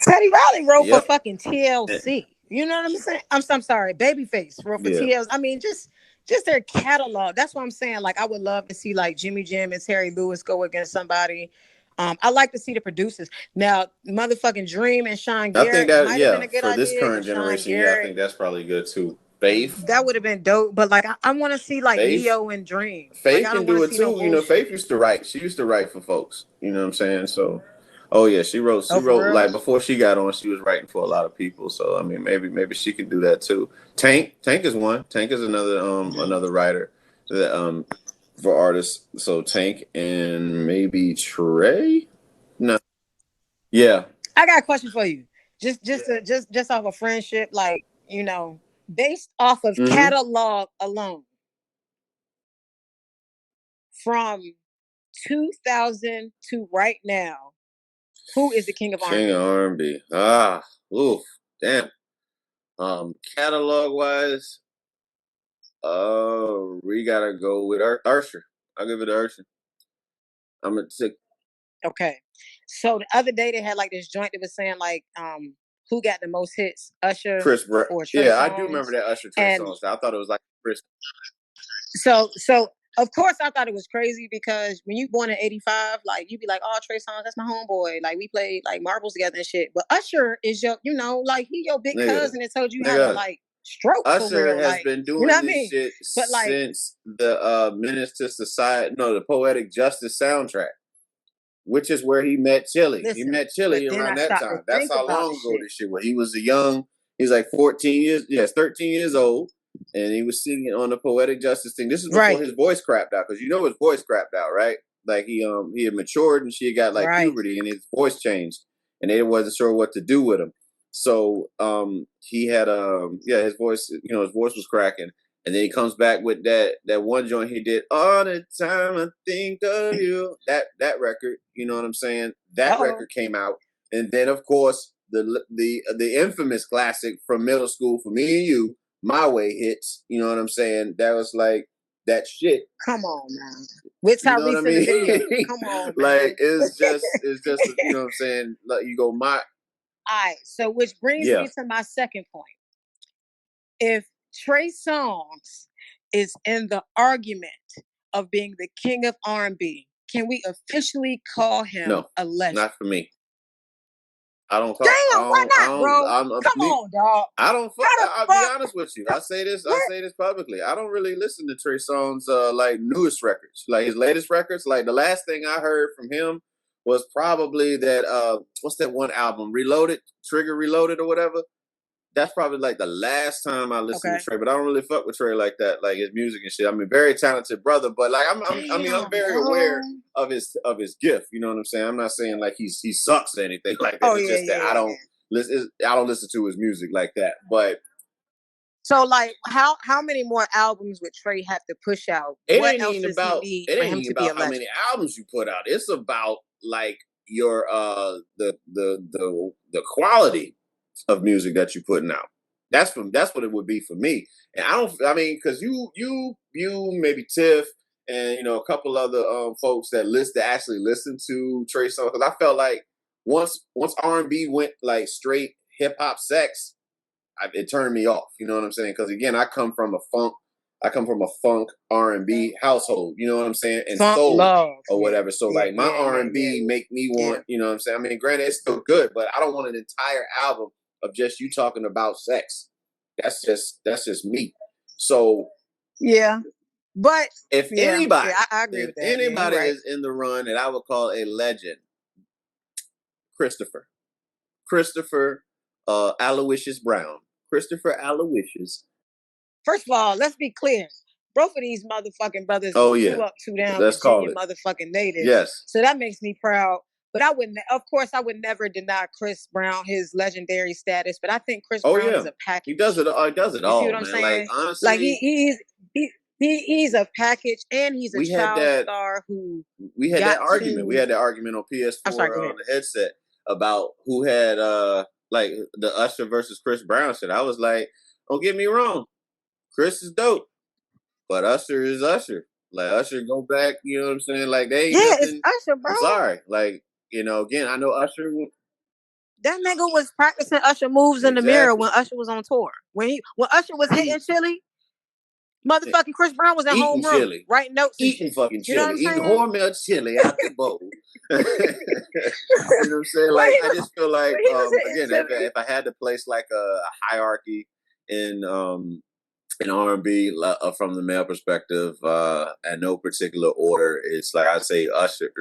Teddy Riley wrote for Yep. fucking TLC. You know what I'm saying? I'm sorry, Babyface wrote for Yeah. TLC. I mean, just their catalog. That's what I'm saying. Like, I would love to see like Jimmy Jam and Terry Lewis go against somebody. I like to see the producers. Now, motherfucking Dream and Sean I think Garrett that might have been a good for this idea current if Sean generation, yeah, I Garrett. think that's probably good too. Faith, That would have been dope. But like, I want to see like Faith, Neo and Dream. Like, Faith I can don't want do to it see no too. You know, bullshit. Faith used to write. She used to write for folks. You know what I'm saying? So, oh yeah, she wrote. She Oh, for wrote real? like before she got on. She was writing for a lot of people. So I mean, maybe she could do that too. Tank is one. Tank is another writer that for artists. So Tank and maybe Trey. No, yeah. I got a question for you. Just off of friendship, like, based off of Mm-hmm. catalog alone, from 2000 to right now, who is the king of King of R&B? R&B. Oof, damn. Catalog wise, we gotta go with Usher. I'll give it to Usher. I'm gonna take Okay. So the other day they had like this joint that was saying like who got the most hits, Usher Chris Brown. or Trey Yeah, I do remember Songz? that Usher Trey And song. I thought it was like Chris. so of course I thought it was crazy because when you born in '85, like you be like, oh, Trey Songz, that's my homeboy. Like we played like marbles together and shit. But Usher is your, like he your big Nigga, cousin that told you how to nigga. like stroke for Usher real. has Like, been you know doing what I this mean? shit But like, since the Menace to Society, no, the Poetic Justice soundtrack, which is where he met Chili. He listen, met but Chili then I around that stopped to time. That's think how about the long ago shit. this shit was. He was a young, he's like 14 years, yes, 13 years old. And he was singing on the Poetic Justice thing. This is before Right, his voice crapped out, because you know his voice crapped out, right? Like he had matured and she had got like right. puberty and his voice changed, and they wasn't sure what to do with him. So he had his voice, his voice was cracking. And then he comes back with that one joint he did, all the time I think of you. That record, you know what I'm saying? That Uh-oh. record came out. And then of course the infamous classic from middle school for me and you, My Way hits, you know what I'm saying? That was like that shit. Come on, man. With You know what I Tyrese in the mean? video. Come on, Like man. it's just you know what I'm saying? Like you go my All right. So, which brings yeah. me to my second point. If Trey Songz is in the argument of being the king of R&B, can we officially call him No, a legend? not for me. I don't call Damn, why I not, don't bro? I'm Come me on, dog. I don't fuck. How the I'll be fuck? honest with you. I What? say this publicly. I don't really listen to Trey Songz like newest records, like his latest records. Like the last thing I heard from him was probably that what's that one album, Reloaded, Trigger Reloaded or whatever. That's probably like the last time I listened to Okay. Trey. But I don't really fuck with Trey like that, like his music and shit. I mean, very talented brother, but like I'm Damn, very bro. aware of his gift. You know what I'm saying? I'm not saying like he sucks or anything like that. Oh, It's yeah, just that yeah, yeah. I don't listen to his music like that. But So, like, how many more albums would Trey have to push out? What else does he need it for ain't him even to be a about how legend? many albums you put out. It's about like your the quality of music that you're putting out. That's what it would be for me. And I mean because you maybe Tiff and a couple other folks that actually listen to Trey Songz, because I felt like once R&B went like straight hip hop sex, it turned me off. You know what I'm saying? Because again, I come from a funk R&B household. You know what I'm saying? And Funk soul love or whatever. So like my R&B make me want. You know what I'm saying? I mean, granted, it's still good, but I don't want an entire album of just you talking about sex. That's just me. So yeah, but if anybody, I agree if with that. anybody Right. is in the run that I would call a legend, Christopher. Aloysius Brown. Christopher Aloysius. First of all, let's be clear. Both of these motherfucking brothers grew up to them Let's Virginia call it. motherfucking natives. Yes. So that makes me proud. But I wouldn't, of course, I would never deny Chris Brown his legendary status. But I think Chris Brown is a package. He does it. He does it all. You see what I'm saying? Like honestly, like he's a package, and he's a child star who. We had that argument. We had that argument on PS4 on the headset about who had like the Usher versus Chris Brown shit. I was like, don't get me wrong, Chris is dope, but Usher is Usher. Like Usher go back, you know what I'm saying? Like they ain't nothing. It's Usher, bro. I'm sorry. Like, you know, again, I know Usher. That nigga was practicing Usher moves in the mirror when Usher was on tour. When Usher was hitting Chili, motherfucking Chris Brown was at home chili, writing notes and eating shit. fucking chili, you know what I'm eating saying? Hormel chili out the bowl. You know what I'm saying? Like I just feel like again, if I had to place like a hierarchy in R&B from the male perspective, at no particular order, it's like I'd say Usher.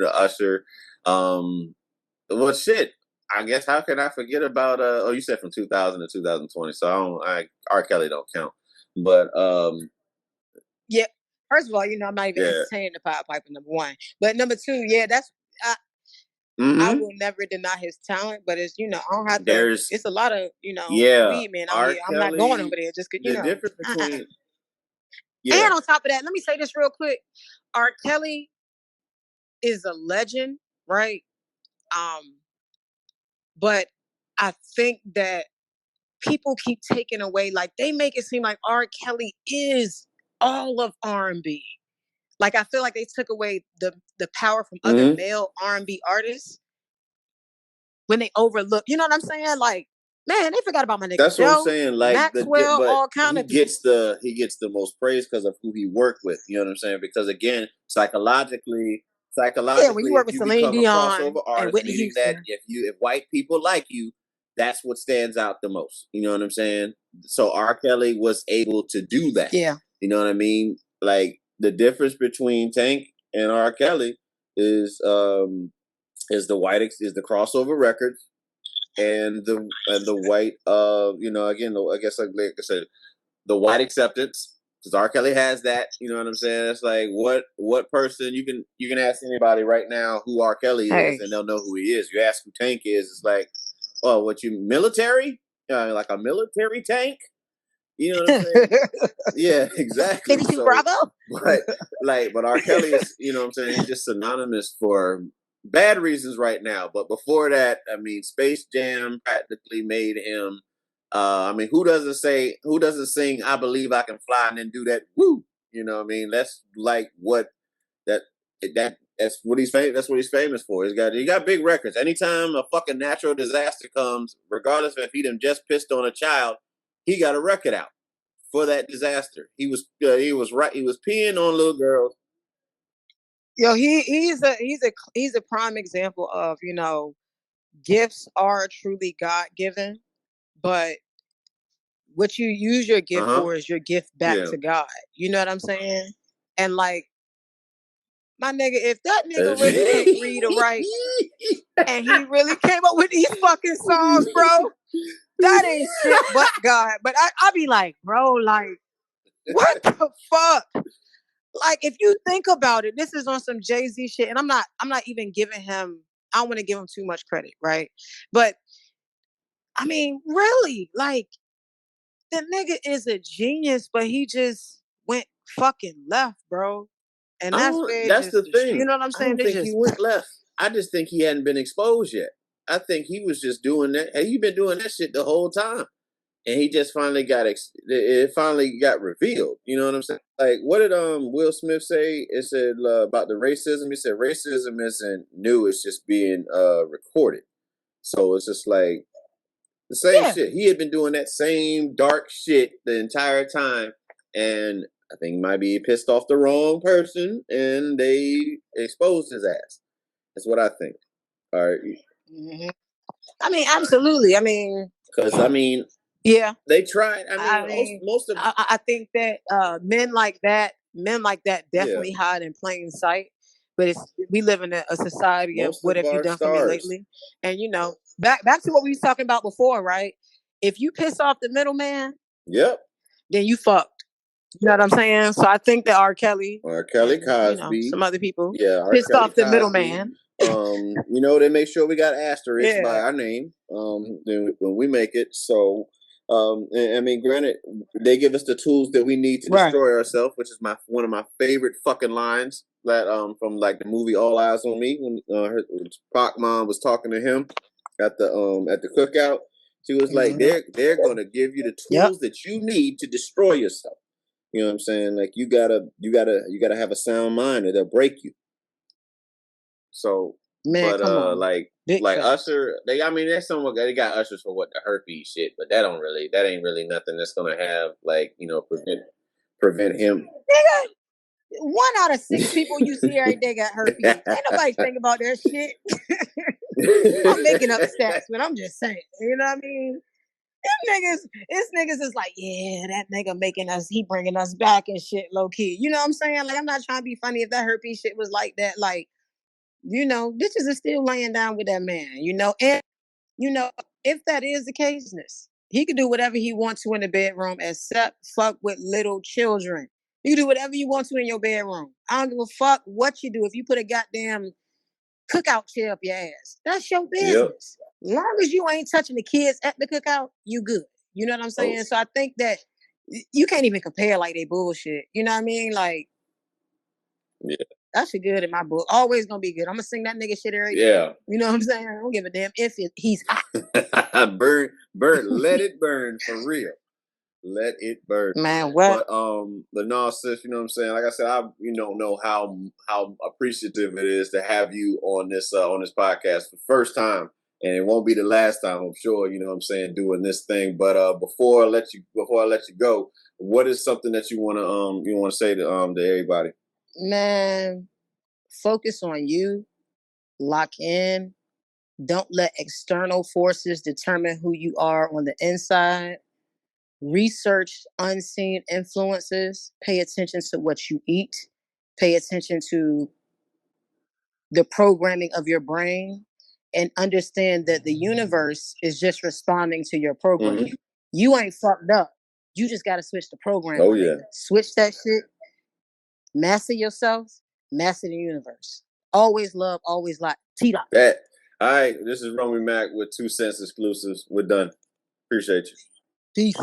Well, shit. I guess how can I forget about you said from 2000 to 2020, so R. Kelly don't count. But yeah. First of all, you know, I'm not even entertaining the Pied Piper, number one. But number two, that's I will never deny his talent, but it's, you know, I don't have to. It's a lot of, you know, weed men out here. I'm not going over there just because, you know. The difference between. And on top of that, let me say this real quick. R. Kelly is a legend, right? But I think that people keep taking away, like they make it seem like R. Kelly is all of R&B. Like I feel like they took away the power from other male R&B artists when they overlook. You know what I'm saying? Like, man, they forgot about my nigga. That's Joe, what I'm saying. Like Maxwell, all kind of people. He gets the most praise because of who he worked with. You know what I'm saying? Because again, psychologically, when you work with Celine Dion a crossover artist, meaning that if white people like you, that's what stands out the most. You know what I'm saying? So R. Kelly was able to do that. Yeah. You know what I mean? Like the difference between Tank and R. Kelly is the crossover records and the white you know, again, I guess like I said, the white acceptance, because R. Kelly has that. You know what I'm saying? It's like what person you can ask anybody right now who R. Kelly is, and they'll know who he is. You ask who Tank is, it's like, oh, what you military? Like a military tank? You know what I'm saying? Yeah, exactly. So, but R. Kelly is, you know what I'm saying? He's just synonymous for bad reasons right now. But before that, I mean, Space Jam practically made him. I mean, who doesn't sing "I Believe I Can Fly" and then do that? Woo! You know what I mean? That's like that's what he's famous. That's what he's famous for. He got big records. Anytime a fucking natural disaster comes, regardless of if he done just pissed on a child, he got a record out for that disaster. He was peeing on little girls. Yo, he's a prime example of, you know, gifts are truly God given, but what you use your gift for is your gift back to God. You know what I'm saying? And like, my nigga, if that nigga really can't read or write, and he really came up with these fucking songs, bro, that ain't shit but God. But I be like, bro, like, what the fuck? Like, if you think about it, this is on some JayZ shit, and I'm not even giving him. I don't want to give him too much credit, right? But I mean, really, like, the nigga is a genius, but he just went fucking left, bro. And that's the thing. You know what I'm saying? I don't think he went left. I just think he hadn't been exposed yet. I think he was just doing that. Hey, he been doing that shit the whole time, and he just finally it finally got revealed. You know what I'm saying? Like, what did Will Smith say? It said about the racism. He said racism isn't new; it's just being recorded. So it's just like The same shit. He had been doing that same dark shit the entire time, and I think he might be pissed off the wrong person, and they exposed his ass. That's what I think. All right. Mm-hmm. I mean, absolutely. I mean, because yeah, they tried. Most of I think that men like that definitely hide in plain sight. But we live in a society of what have you done for me lately? And back to what we was talking about before, right? If you piss off the middleman, yep, then you fucked. You know what I'm saying? So I think that R. Kelly, Cosby, some other people, pissed off the middleman. They make sure we got asterisks by our name when we make it. So, granted, they give us the tools that we need to destroy ourselves, which is one of my favorite fucking lines that from like the movie All Eyes on Me when Pac mom was talking to him at the cookout. She was like, "They're gonna give you the tools that you need to destroy yourself." You know what I'm saying? Like you gotta have a sound mind, or they'll break you. So, man, come on. like Usher, they got Ushers for the herpes shit, but that ain't really nothing that's gonna have prevent him. Nigga, 1 out of 6 people you see every day got herpes. Ain't nobody think about that shit. I'm making up stats, but I'm just saying. You know what I mean? Niggas is like, yeah, that nigga he bringing us back and shit, low key. You know what I'm saying? Like, I'm not trying to be funny if that herpes shit was like that. Like, bitches are still laying down with that man, and, if that is the case, he can do whatever he wants to in the bedroom except fuck with little children. You can do whatever you want to in your bedroom. I don't give a fuck what you do. If you put a goddamn cookout chair up your ass, that's your business. Yep. Long as you ain't touching the kids at the cookout, you good. You know what I'm saying? So I think that you can't even compare like they bullshit. You know what I mean? Like, that shit good in my book. Always gonna be good. I'm gonna sing that nigga shit every day. You know what I'm saying? I don't give a damn if he's hot. burn, let it burn for real. Let it burn, man. What? But no, sis, you know what I'm saying. Like I said, I know how appreciative it is to have you on this podcast for the first time, and it won't be the last time, I'm sure. You know what I'm saying, doing this thing. But before I let you go, what is something that you wanna say to everybody? Man, focus on you. Lock in. Don't let external forces determine who you are on the inside. Research unseen influences. Pay attention to what you eat. Pay attention to the programming of your brain, and understand that the universe is just responding to your program. Mm-hmm. You ain't fucked up. You just got to switch the program. Oh, yeah. Switch that shit. Master yourself. Master the universe. Always love, always like. T-Dot. All right. This is Romy Mac with 2 Cents Exclusives. We're done. Appreciate you. Peace.